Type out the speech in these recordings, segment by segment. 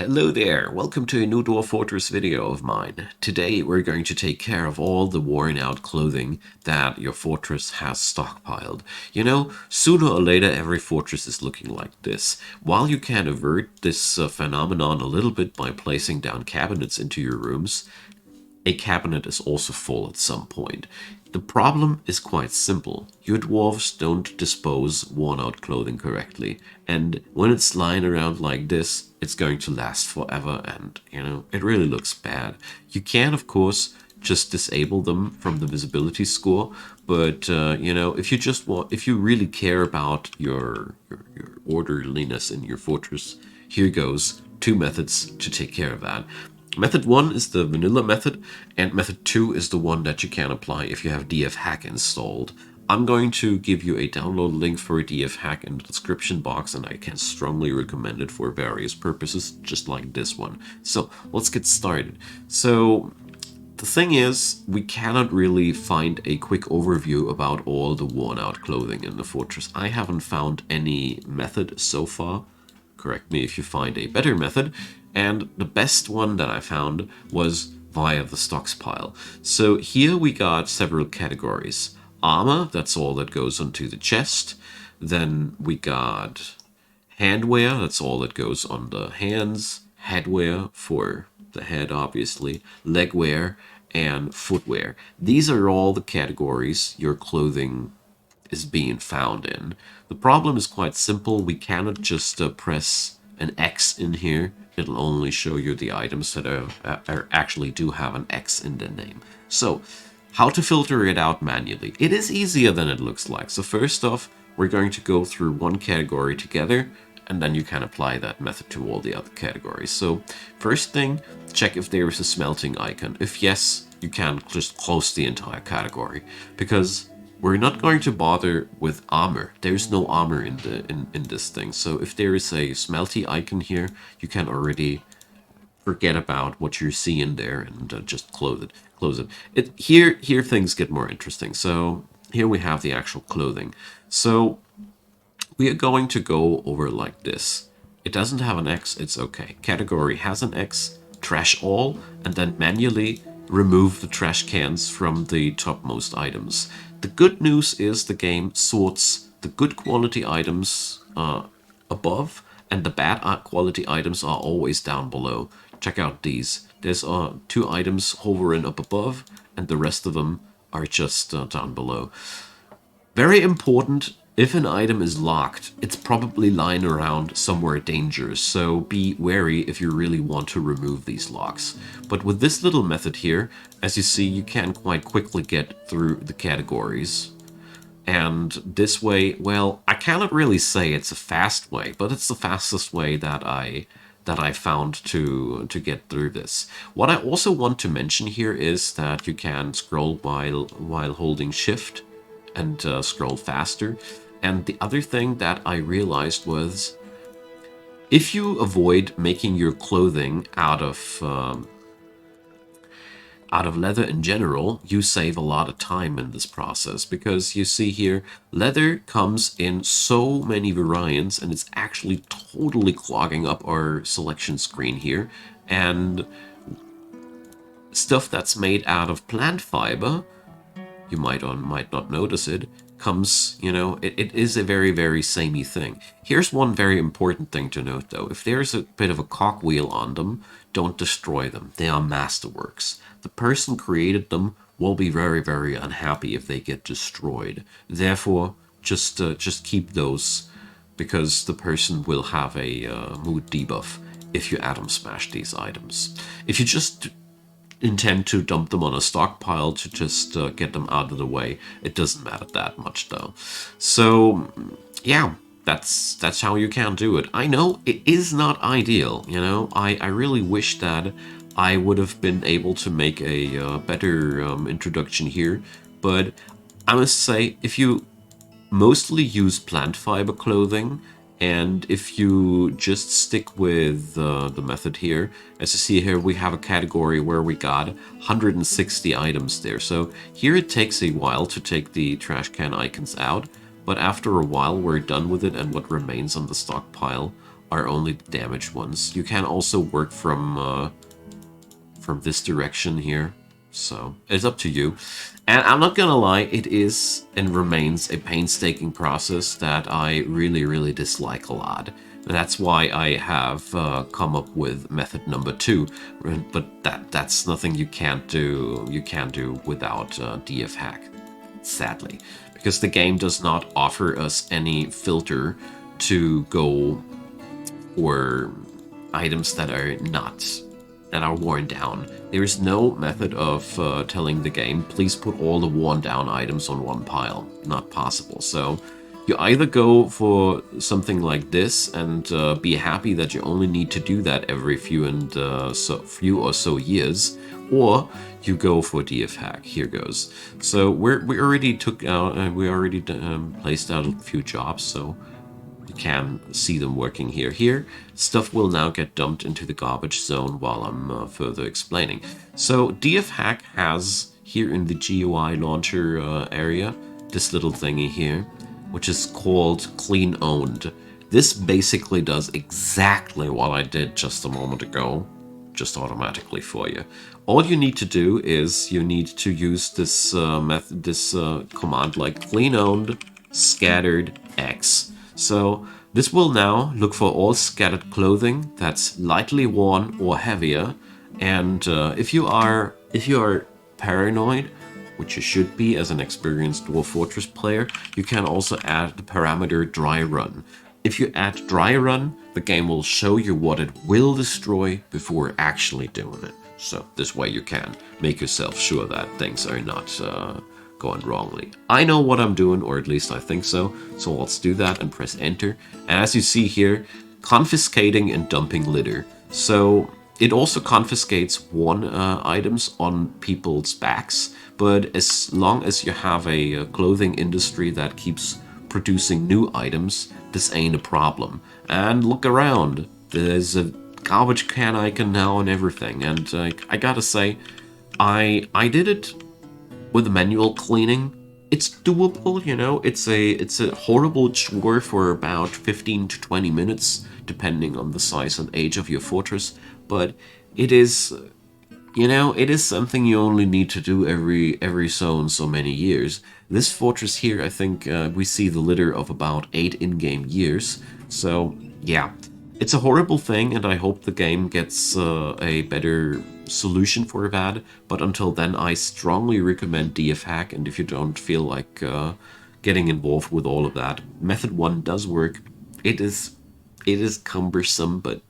Hello there, welcome to a new Dwarf Fortress video of mine. Today we're going to take care of all the worn out clothing that your fortress has stockpiled. You know, sooner or later every fortress is looking like this. While you can avert this phenomenon a little bit by placing down cabinets into your rooms, a cabinet is also full at some point. The problem is quite simple. Your dwarves don't dispose worn-out clothing correctly, and when it's lying around like this, it's going to last forever, and, it really looks bad. You can, of course, just disable them from the visibility score, but, if you really care about your orderliness in your fortress, here goes 2 methods to take care of that. Method 1 is the vanilla method, and method 2 is the one that you can apply if you have DFHack installed. I'm going to give you a download link for DFHack in the description box, and I can strongly recommend it for various purposes, just like this one. So let's get started. So the thing is, we cannot really find a quick overview about all the worn out clothing in the fortress. I haven't found any method so far. Correct me if you find a better method. And the best one that I found was via the stocks pile. So here we got several categories. Armor, that's all that goes onto the chest. Then we got handwear, that's all that goes on the hands. Headwear for the head, obviously. Legwear and footwear. These are all the categories your clothing is being found in. The problem is quite simple. We cannot just press an X in here. It'll only show you the items that are actually do have an X in their name. So how to filter it out manually? It is easier than it looks like. So first off, we're going to go through one category together, and then you can apply that method to all the other categories. So first thing, check if there is a smelting icon. If yes, you can just close the entire category, because we're not going to bother with armor. There's no armor in this thing. So if there is a smelty icon here, you can already forget about what you're seeing there and just close it. Here things get more interesting. So here we have the actual clothing. So we are going to go over like this. It doesn't have an X, it's okay. Category has an X, trash all, and then manually remove the trash cans from the topmost items. The good news is the game sorts the good quality items above, and the bad quality items are always down below. Check out these. There's 2 items hovering up above, and the rest of them are just down below. Very important, if an item is locked, it's probably lying around somewhere dangerous, so be wary if you really want to remove these locks. But with this little method here, as you see, you can quite quickly get through the categories. And this way, well, I cannot really say it's a fast way, but it's the fastest way that I found to get through this. What I also want to mention here is that you can scroll while holding shift and scroll faster. And the other thing that I realized was, if you avoid making your clothing out of leather in general, you save a lot of time in this process, because you see here, leather comes in so many variants, and it's actually totally clogging up our selection screen here. And stuff that's made out of plant fiber, you might or might not notice it, comes, it is a very, very samey thing. Here's one very important thing to note, though. If there's a bit of a cogwheel on them, don't destroy them. They are masterworks. The person created them will be very, very unhappy if they get destroyed. Therefore, just keep those, because the person will have a mood debuff if you atom smash these items. If you just intend to dump them on a stockpile to just get them out of the way, it doesn't matter that much, though. So yeah, that's how you can do it. I know it is not ideal, I really wish that I would have been able to make a better introduction here, but I must say, if you mostly use plant fiber clothing, and if you just stick with the method here, as you see here, we have a category where we got 160 items there. So here it takes a while to take the trash can icons out, but after a while we're done with it, and what remains on the stockpile are only the damaged ones. You can also work from this direction here. So it's up to you. And I'm not gonna lie, it is and remains a painstaking process that I really, really dislike a lot. And that's why I have come up with method number 2. But that's nothing you can't do. You can't do without DFHack, sadly, because the game does not offer us any filter to go for items that are worn down. There is no method of telling the game, please put all the worn down items on one pile. Not possible. So you either go for something like this and be happy that you only need to do that every few or so years, or you go for DFHack. Here goes. So we already took out, placed out a few jobs, so you can see them working here. Here, stuff will now get dumped into the garbage zone while I'm further explaining. So DFHack has here in the GUI launcher area this little thingy here, which is called Clean Owned. This basically does exactly what I did just a moment ago, just automatically for you. All you need to do is you need to use this command like clean owned scattered X. So this will now look for all scattered clothing that's lightly worn or heavier, and if you are paranoid, which you should be as an experienced Dwarf Fortress player, you can also add the parameter dry run. If you add dry run, the game will show you what it will destroy before actually doing it. So this way you can make yourself sure that things are not going wrongly. I know what I'm doing, or at least I think so. So let's do that and press enter. And as you see here, confiscating and dumping litter. So it also confiscates worn items on people's backs, but as long as you have a clothing industry that keeps producing new items, this ain't a problem. And look around, there's a garbage can icon now and everything, and I gotta say, I did it with manual cleaning. It's doable, you know. It's a horrible chore for about 15 to 20 minutes, depending on the size and age of your fortress, but it is, you know, it is something you only need to do every so and so many years. This fortress here, I think we see the litter of about 8 in-game years. So yeah, it's a horrible thing, and I hope the game gets a better solution for that. But until then, I strongly recommend DFHack, and if you don't feel like getting involved with all of that, method 1 does work. It is cumbersome, but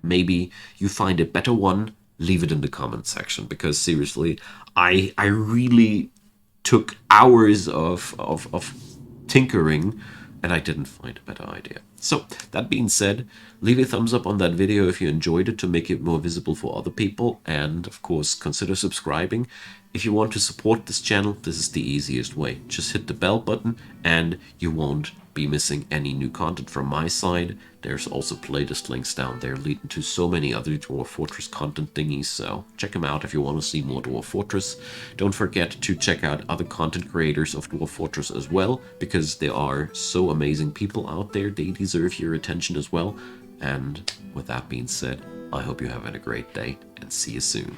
maybe you find a better one. Leave it in the comment section, because seriously, I really took hours of tinkering and I didn't find a better idea. So that being said, leave a thumbs up on that video if you enjoyed it to make it more visible for other people, and of course consider subscribing. If you want to support this channel, this is the easiest way. Just hit the bell button and you won't be missing any new content from my side. There's also playlist links down there leading to so many other Dwarf Fortress content thingies, so check them out if you want to see more Dwarf Fortress. Don't forget to check out other content creators of Dwarf Fortress as well, because there are so amazing people out there. They deserve your attention as well. And with that being said, I hope you're having a great day, and see you soon.